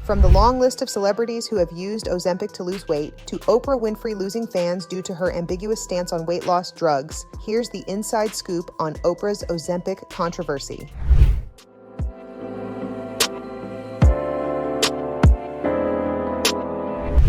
From the long list of celebrities who have used Ozempic to lose weight, to Oprah Winfrey losing fans due to her ambiguous stance on weight loss drugs, here's the inside scoop on Oprah's Ozempic controversy.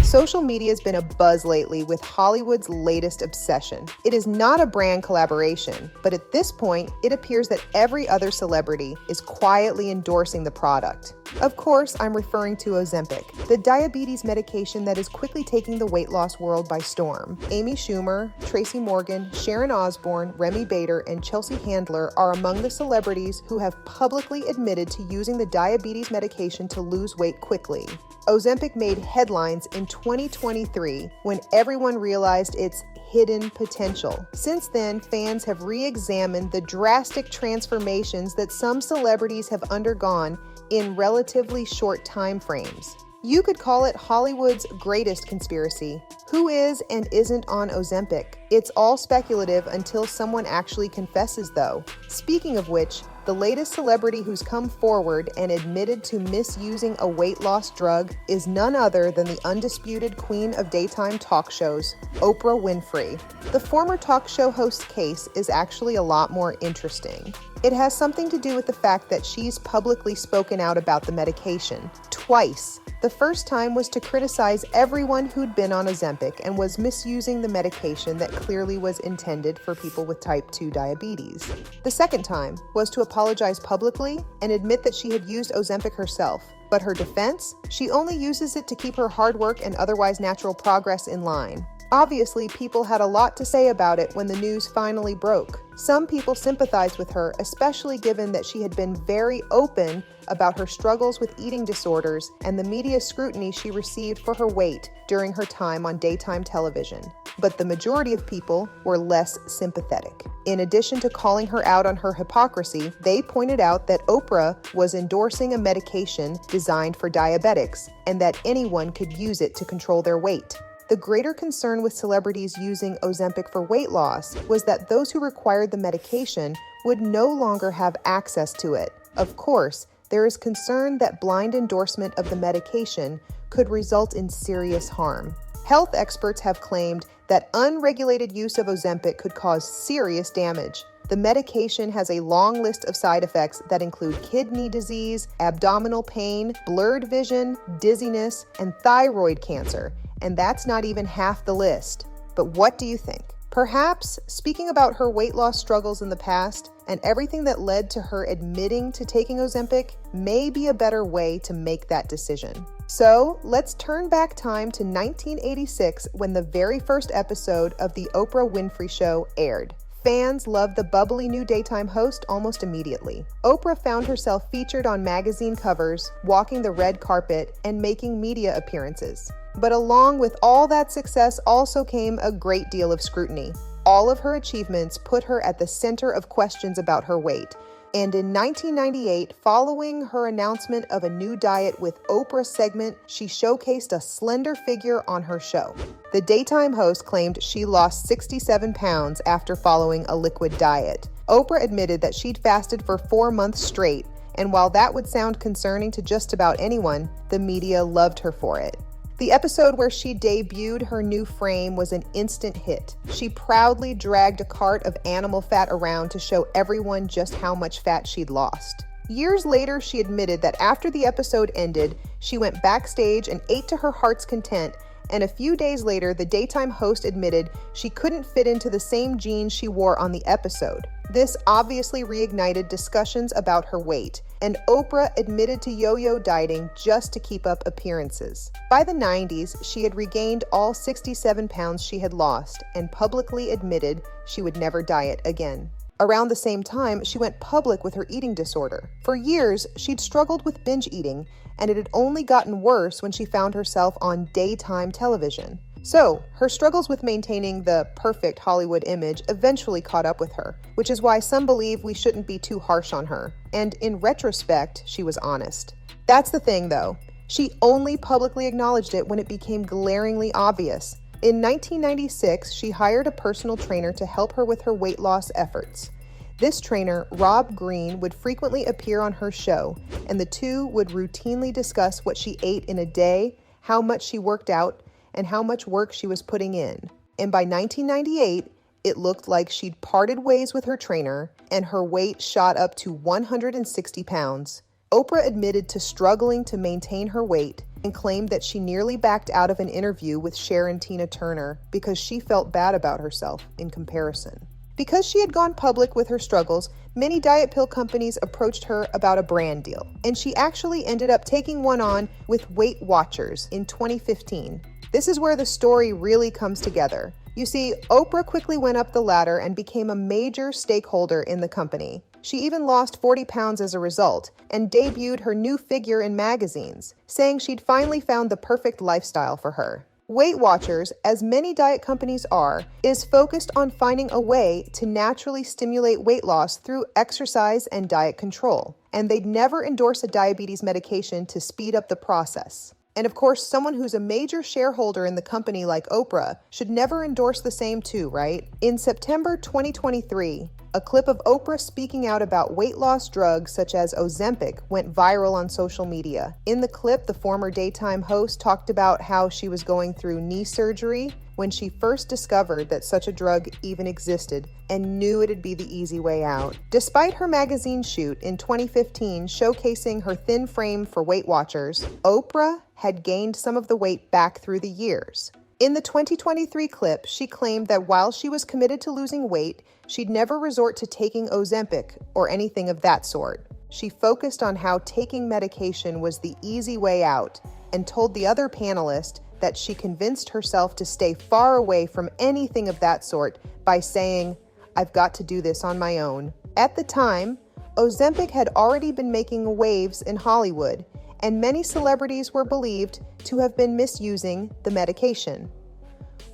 Social media has been a buzz lately with Hollywood's latest obsession. It is not a brand collaboration, but at this point, it appears that every other celebrity is quietly endorsing the product. Of course, I'm referring to Ozempic, the diabetes medication that is quickly taking the weight loss world by storm. Amy Schumer, Tracy Morgan, Sharon Osbourne, Remy Bader, and Chelsea Handler are among the celebrities who have publicly admitted to using the diabetes medication to lose weight quickly. Ozempic made headlines in 2023 when everyone realized its hidden potential. Since then, fans have re-examined the drastic transformations that some celebrities have undergone in relatively short time frames. You could call it Hollywood's greatest conspiracy. Who is and isn't on Ozempic? It's all speculative until someone actually confesses, though. Speaking of which, the latest celebrity who's come forward and admitted to misusing a weight loss drug is none other than the undisputed queen of daytime talk shows, Oprah Winfrey. The former talk show host's case is actually a lot more interesting. It has something to do with the fact that she's publicly spoken out about the medication twice. The first time was to criticize everyone who'd been on Ozempic and was misusing the medication that clearly was intended for people with type 2 diabetes. The second time was to apologize publicly and admit that she had used Ozempic herself. But her defense? She only uses it to keep her hard work and otherwise natural progress in line. Obviously, people had a lot to say about it when the news finally broke. Some people sympathized with her, especially given that she had been very open about her struggles with eating disorders and the media scrutiny she received for her weight during her time on daytime television. But the majority of people were less sympathetic. In addition to calling her out on her hypocrisy, they pointed out that Oprah was endorsing a medication designed for diabetics and that anyone could use it to control their weight. The greater concern with celebrities using Ozempic for weight loss was that those who required the medication would no longer have access to it. Of course, there is concern that blind endorsement of the medication could result in serious harm. Health experts have claimed that unregulated use of Ozempic could cause serious damage. The medication has a long list of side effects that include kidney disease, abdominal pain, blurred vision, dizziness, and thyroid cancer. And that's not even half the list. But what do you think? Perhaps speaking about her weight loss struggles in the past and everything that led to her admitting to taking Ozempic may be a better way to make that decision. So let's turn back time to 1986 when the very first episode of The Oprah Winfrey Show aired. Fans loved the bubbly new daytime host almost immediately. Oprah found herself featured on magazine covers, walking the red carpet, and making media appearances. But along with all that success also came a great deal of scrutiny. All of her achievements put her at the center of questions about her weight. And in 1998, following her announcement of a new diet with Oprah segment, she showcased a slender figure on her show. The daytime host claimed she lost 67 pounds after following a liquid diet. Oprah admitted that she'd fasted for 4 months straight, and while that would sound concerning to just about anyone, the media loved her for it. The episode where she debuted her new frame was an instant hit. She proudly dragged a cart of animal fat around to show everyone just how much fat she'd lost. Years later, she admitted that after the episode ended, she went backstage and ate to her heart's content, and a few days later, the daytime host admitted she couldn't fit into the same jeans she wore on the episode. This obviously reignited discussions about her weight, and Oprah admitted to yo-yo dieting just to keep up appearances. By the 90s, she had regained all 67 pounds she had lost and publicly admitted she would never diet again. Around the same time, she went public with her eating disorder. For years, she'd struggled with binge eating, and it had only gotten worse when she found herself on daytime television. So, her struggles with maintaining the perfect Hollywood image eventually caught up with her, which is why some believe we shouldn't be too harsh on her. And in retrospect, she was honest. That's the thing, though. She only publicly acknowledged it when it became glaringly obvious. In 1996, she hired a personal trainer to help her with her weight loss efforts. This trainer, Rob Green, would frequently appear on her show, and the two would routinely discuss what she ate in a day, how much she worked out, and how much work she was putting in. And by 1998, it looked like she'd parted ways with her trainer, and her weight shot up to 160 pounds. Oprah admitted to struggling to maintain her weight and claimed that she nearly backed out of an interview with Cher and Tina Turner because she felt bad about herself in comparison. Because she had gone public with her struggles, many diet pill companies approached her about a brand deal, and she actually ended up taking one on with Weight Watchers in 2015. This is where the story really comes together. You see, Oprah quickly went up the ladder and became a major stakeholder in the company. She even lost 40 pounds as a result and debuted her new figure in magazines, saying she'd finally found the perfect lifestyle for her. Weight Watchers, as many diet companies are, is focused on finding a way to naturally stimulate weight loss through exercise and diet control, and they'd never endorse a diabetes medication to speed up the process. And of course, someone who's a major shareholder in the company like Oprah should never endorse the same too, right? In September 2023, a clip of Oprah speaking out about weight loss drugs such as Ozempic went viral on social media. In the clip, the former daytime host talked about how she was going through knee surgery when she first discovered that such a drug even existed and knew it'd be the easy way out. Despite her magazine shoot in 2015 showcasing her thin frame for Weight Watchers, Oprah had gained some of the weight back through the years. In the 2023 clip, she claimed that while she was committed to losing weight, she'd never resort to taking Ozempic or anything of that sort. She focused on how taking medication was the easy way out and told the other panelist that she convinced herself to stay far away from anything of that sort by saying, "I've got to do this on my own." At the time, Ozempic had already been making waves in Hollywood, and many celebrities were believed to have been misusing the medication.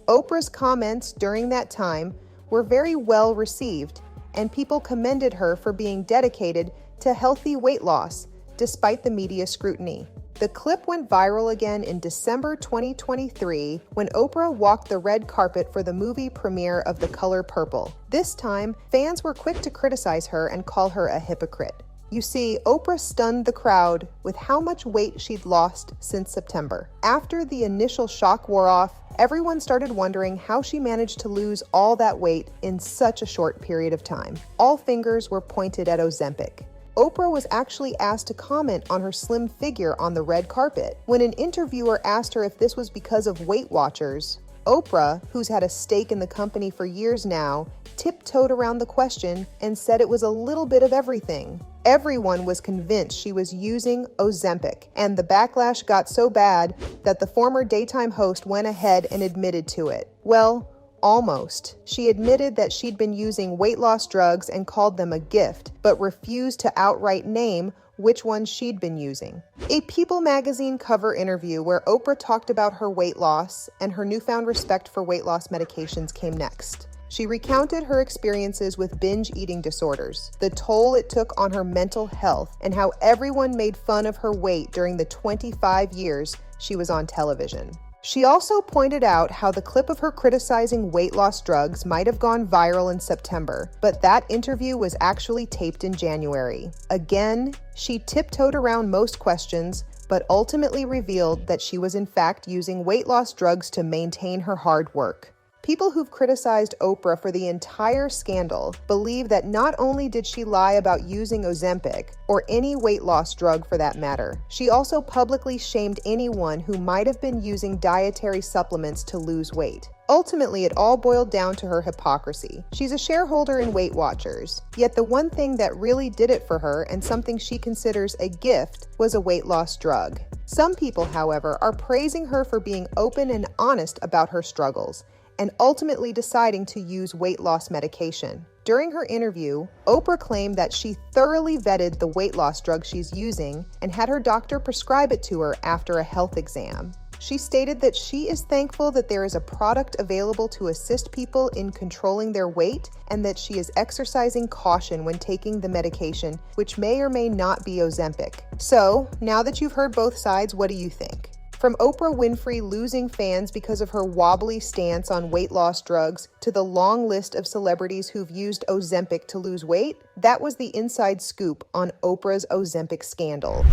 Oprah's comments during that time were very well received, and people commended her for being dedicated to healthy weight loss despite the media scrutiny. The clip went viral again in December 2023 when Oprah walked the red carpet for the movie premiere of The Color Purple. This time, fans were quick to criticize her and call her a hypocrite. You see, Oprah stunned the crowd with how much weight she'd lost since September. After the initial shock wore off, everyone started wondering how she managed to lose all that weight in such a short period of time. All fingers were pointed at Ozempic. Oprah was actually asked to comment on her slim figure on the red carpet. When an interviewer asked her if this was because of Weight Watchers, Oprah, who's had a stake in the company for years now, tiptoed around the question and said it was a little bit of everything. Everyone was convinced she was using Ozempic, and the backlash got so bad that the former daytime host went ahead and admitted to it. Well, almost. She admitted that she'd been using weight loss drugs and called them a gift, but refused to outright name which ones she'd been using. A People magazine cover interview where Oprah talked about her weight loss and her newfound respect for weight loss medications came next. She recounted her experiences with binge eating disorders, the toll it took on her mental health, and how everyone made fun of her weight during the 25 years she was on television. She also pointed out how the clip of her criticizing weight loss drugs might have gone viral in September, but that interview was actually taped in January. Again, she tiptoed around most questions, but ultimately revealed that she was in fact using weight loss drugs to maintain her hard work. People who've criticized Oprah for the entire scandal believe that not only did she lie about using Ozempic, or any weight loss drug for that matter, she also publicly shamed anyone who might have been using dietary supplements to lose weight. Ultimately, it all boiled down to her hypocrisy. She's a shareholder in Weight Watchers, yet the one thing that really did it for her and something she considers a gift was a weight loss drug. Some people, however, are praising her for being open and honest about her struggles, and ultimately deciding to use weight loss medication. During her interview, Oprah claimed that she thoroughly vetted the weight loss drug she's using and had her doctor prescribe it to her after a health exam. She stated that she is thankful that there is a product available to assist people in controlling their weight and that she is exercising caution when taking the medication, which may or may not be Ozempic. So, now that you've heard both sides, what do you think? From Oprah Winfrey losing fans because of her wobbly stance on weight loss drugs to the long list of celebrities who've used Ozempic to lose weight, that was the inside scoop on Oprah's Ozempic scandal.